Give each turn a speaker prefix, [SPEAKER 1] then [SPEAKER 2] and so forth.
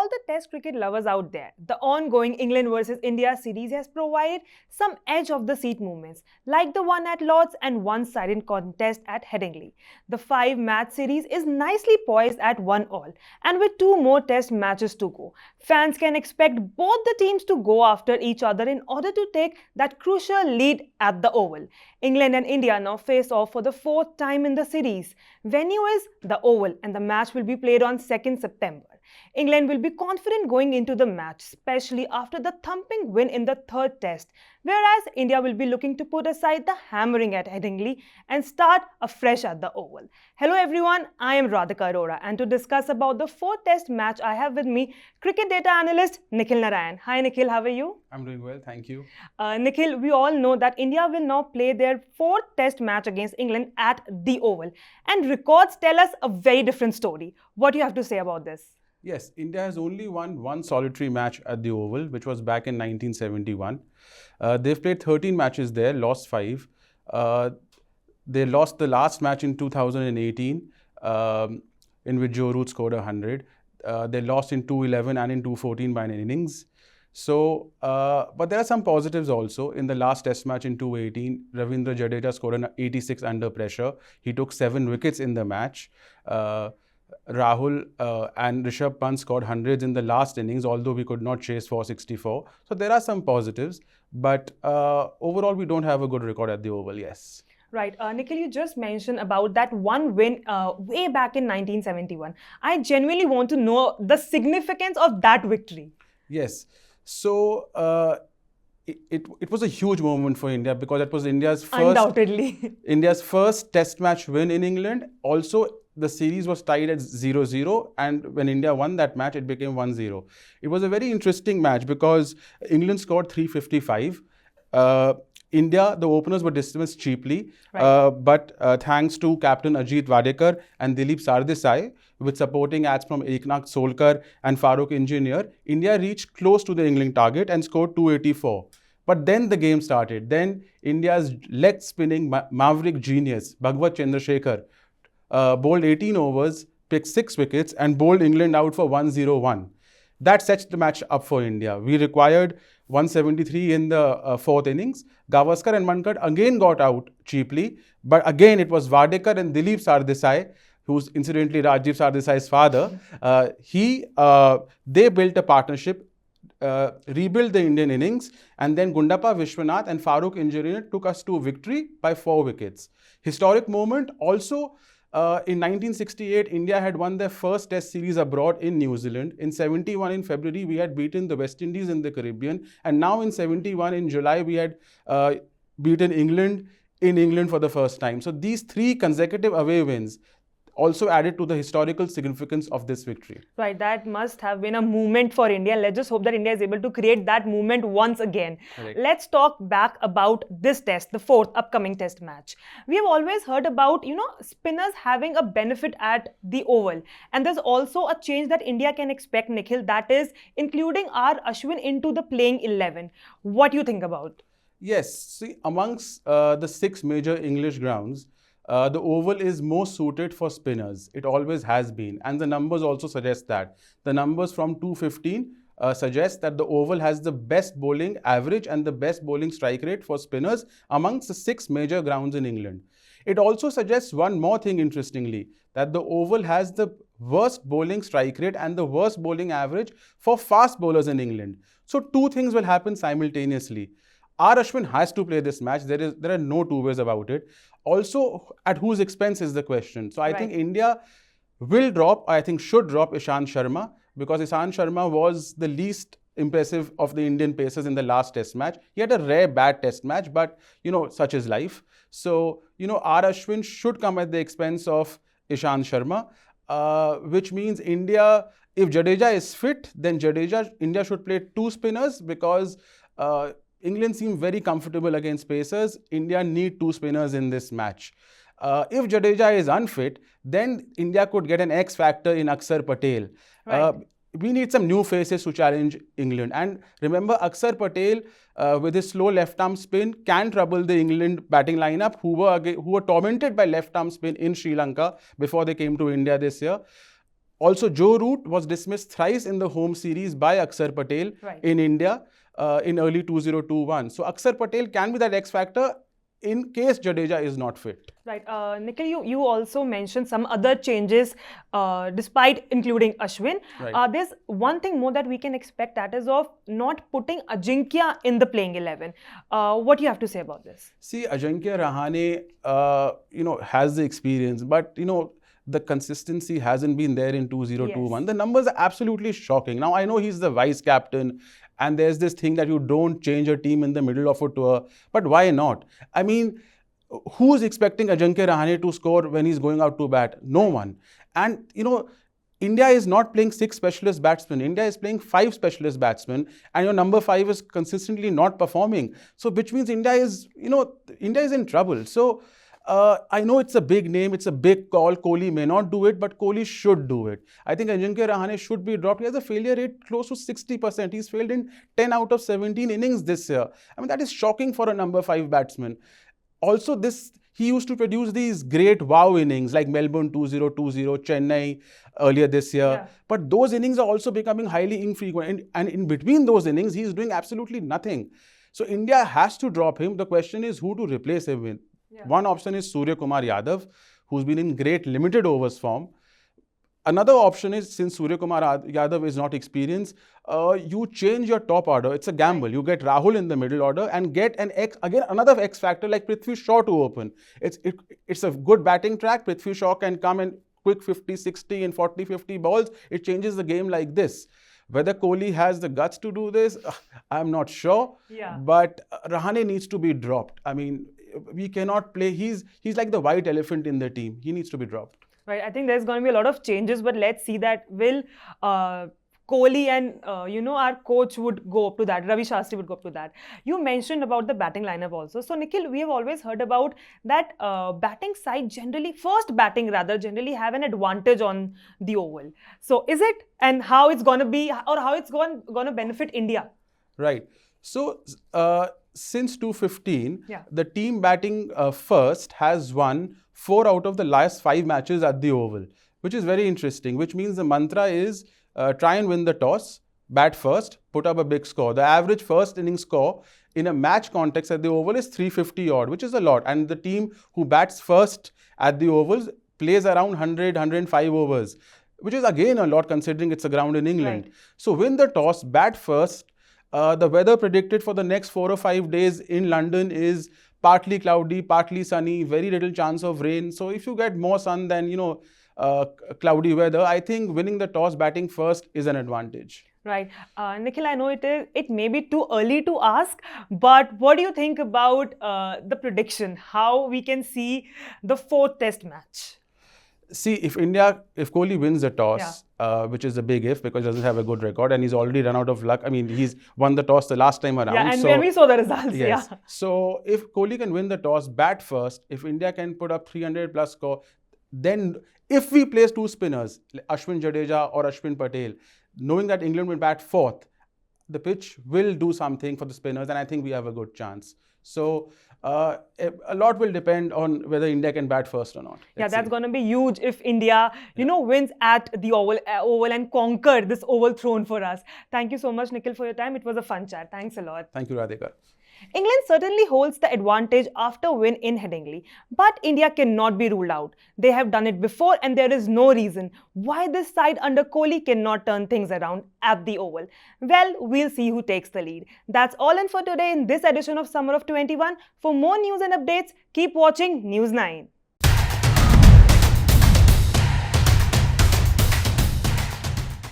[SPEAKER 1] all the test cricket lovers out there, the ongoing England versus India series has provided some edge of the seat movements, like the one at Lord's and one-sided contest at Headingley. The 5-match series is nicely poised at 1-all, and with 2 more test matches to go, fans can expect both the teams to go after each other in order to take that crucial lead at the Oval. England and India now face off for the 4th time in the series. Venue is the Oval, and the match will be played on 2nd September. England will be confident going into the match, especially after the thumping win in the 3rd test, whereas India will be looking to put aside the hammering at Headingley and start afresh at the Oval. Hello everyone, I am Radhika Arora, and to discuss about the 4th test match, I have with me cricket data analyst Nikhil Narayan. Hi Nikhil, how are you?
[SPEAKER 2] I'm doing well, thank you.
[SPEAKER 1] Nikhil, we all know that India will now play their 4th test match against England at the Oval, and records tell us a very different story. What do you have to say about this?
[SPEAKER 2] Yes, India has only won one solitary match at the Oval, which was back in 1971. They've played 13 matches there, lost 5. They lost the last match in 2018, in which Joe Root scored 100. They lost in 2011 and in 2014 by an innings. So, but there are some positives also. In the last test match in 2018, Ravindra Jadeja scored an 86 under pressure. He took 7 wickets in the match. Rahul and Rishabh Pant scored hundreds in the last innings, although we could not chase 464. So there are some positives, but overall we don't have a good record at the Oval, yes.
[SPEAKER 1] Right. Nikhil, you just mentioned about that one win way back in 1971. I genuinely want to know the significance of that victory.
[SPEAKER 2] Yes. So it was a huge moment for India because it was India's first,
[SPEAKER 1] undoubtedly,
[SPEAKER 2] India's first test match win in England. Also, the series was tied at 0-0, and when India won that match, it became 1-0. It was a very interesting match because England scored 355. India, the openers were dismissed cheaply, right. But thanks to Captain Ajit Wadekar and Dilip Sardesai, with supporting ads from Eknath Solkar and Farooq Engineer, India reached close to the England target and scored 284. But then the game started. Then India's leg-spinning maverick genius, Bhagwat Chandrasekhar, bowled 18 overs, picked 6 wickets and bowled England out for 101. That sets the match up for India. We required 173 in the 4th innings. Gavaskar and Mankad again got out cheaply, but again it was Wadekar and Dilip Sardesai, who's incidentally Rajiv Sardesai's father. They built a partnership, rebuilt the Indian innings, and then Gundappa Vishwanath and Farooq Engineer took us to victory by 4 wickets. Historic moment. Also, in 1968, India had won their first test series abroad in New Zealand. In 71, in February, we had beaten the West Indies in the Caribbean. And now in 71, in July, we had beaten England in England for the first time. So these 3 consecutive away wins also added to the historical significance of this victory.
[SPEAKER 1] Right, that must have been a movement for India. Let's just hope that India is able to create that movement once again. Correct. Let's talk back about this test, the 4th upcoming test match. We have always heard about, spinners having a benefit at the Oval. And there's also a change that India can expect, Nikhil, that is including R Ashwin into the playing 11. What do you think about?
[SPEAKER 2] Yes, see, amongst the 6 major English grounds, the Oval is most suited for spinners. It always has been. And the numbers also suggest that. The numbers from 215 suggest that the Oval has the best bowling average and the best bowling strike rate for spinners amongst the 6 major grounds in England. It also suggests one more thing interestingly, that the Oval has the worst bowling strike rate and the worst bowling average for fast bowlers in England. So 2 things will happen simultaneously. R Ashwin has to play this match. There are no 2 ways about it. Also, at whose expense is the question. So I think India will drop, I think should drop Ishant Sharma, because Ishant Sharma was the least impressive of the Indian pacers in the last test match. He had a rare bad test match, but such is life. So, R Ashwin should come at the expense of Ishant Sharma, which means India, if Jadeja is fit, then India should play 2 spinners because England seem very comfortable against pacers. India need 2 spinners in this match. If Jadeja is unfit, then India could get an X factor in Akshar Patel. Right. We need some new faces to challenge England. And remember, Akshar Patel, with his slow left-arm spin, can trouble the England batting lineup, who were tormented by left-arm spin in Sri Lanka before they came to India this year. Also, Joe Root was dismissed thrice in the home series by Akshar Patel in India in early 2021. So Akshar Patel can be that X factor in case Jadeja is not fit.
[SPEAKER 1] Right. Nikhil, you also mentioned some other changes despite including Ashwin.
[SPEAKER 2] Right.
[SPEAKER 1] There's one thing more that we can expect, that is of not putting Ajinkya in the playing 11. What do you have to say about this?
[SPEAKER 2] See, Ajinkya Rahane, has the experience, but, the consistency hasn't been there in 2021.
[SPEAKER 1] Yes.
[SPEAKER 2] The numbers are absolutely shocking. Now, I know he's the vice captain, and there's this thing that you don't change a team in the middle of a tour, but why not? I mean, who's expecting Ajinkya Rahane to score when he's going out to bat? No one. And, India is not playing 6 specialist batsmen. India is playing 5 specialist batsmen, and your number 5 is consistently not performing. So, which means India is in trouble. So, I know it's a big name, it's a big call. Kohli may not do it, but Kohli should do it. I think Ajinkya Rahane should be dropped. He has a failure rate close to 60%. He's failed in 10 out of 17 innings this year. I mean, that is shocking for a number 5 batsman. Also, he used to produce these great wow innings like Melbourne 2020, Chennai earlier this year.
[SPEAKER 1] Yeah.
[SPEAKER 2] But those innings are also becoming highly infrequent. And in between those innings, he's doing absolutely nothing. So India has to drop him. The question is who to replace him with. Yeah. One option is Surya Kumar Yadav, who's been in great limited overs form. Another option is, since Surya Kumar Yadav is not experienced, you change your top order. It's a gamble. You get Rahul in the middle order and get another X factor like Prithvi Shaw to open. It's a good batting track. Prithvi Shaw can come in quick 50, 60 and 40, 50 balls. It changes the game like this. Whether Kohli has the guts to do this, I'm not sure.
[SPEAKER 1] Yeah.
[SPEAKER 2] But Rahane needs to be dropped. I mean, we cannot play. He's like the white elephant in the team. He needs to be dropped.
[SPEAKER 1] Right. I think there's going to be a lot of changes, but let's see that will Kohli and our coach would go up to that. Ravi Shastri would go up to that. You mentioned about the batting lineup also. So Nikhil, we have always heard about that batting side generally have an advantage on the oval. So is it, and how it's going to be, or how it's going to benefit India?
[SPEAKER 2] Right. So since 2015,
[SPEAKER 1] yeah,
[SPEAKER 2] the team batting first has won 4 out of the last 5 matches at the Oval, which is very interesting, which means the mantra is try and win the toss, bat first, put up a big score. The average first inning score in a match context at the Oval is 350 odd, which is a lot. And the team who bats first at the Ovals plays around 100, 105 overs, which is again a lot considering it's a ground in England.
[SPEAKER 1] Right.
[SPEAKER 2] So win the toss, bat first. The weather predicted for the next 4 or 5 days in London is partly cloudy, partly sunny, very little chance of rain. So if you get more sun than, cloudy weather, I think winning the toss, batting first is an advantage.
[SPEAKER 1] Right. Nikhil, I know it may be too early to ask, but what do you think about the prediction? How we can see the 4th test match?
[SPEAKER 2] See, if Kohli wins the toss, which is a big if because he doesn't have a good record and he's already run out of luck. I mean, he's won the toss the last time around.
[SPEAKER 1] Yeah, and when we saw the results,
[SPEAKER 2] yes.
[SPEAKER 1] Yeah.
[SPEAKER 2] So if Kohli can win the toss, bat first, if India can put up 300 plus score, then if we place 2 spinners, Ashwin Jadeja or Ashwin Patel, knowing that England will bat 4th, the pitch will do something for the spinners and I think we have a good chance. So a lot will depend on whether India can bat first or not.
[SPEAKER 1] Yeah, that's going to be huge if India, wins at the Oval and conquer this Oval throne for us. Thank you so much, Nikhil, for your time. It was a fun chat. Thanks a lot.
[SPEAKER 2] Thank you, Radhika.
[SPEAKER 1] England certainly holds the advantage after win in Headingley, but India cannot be ruled out. They have done it before and there is no reason why this side under Kohli cannot turn things around at the Oval. Well, we'll see who takes the lead. That's all in for today in this edition of Summer of 21. For more news and updates, keep watching News 9.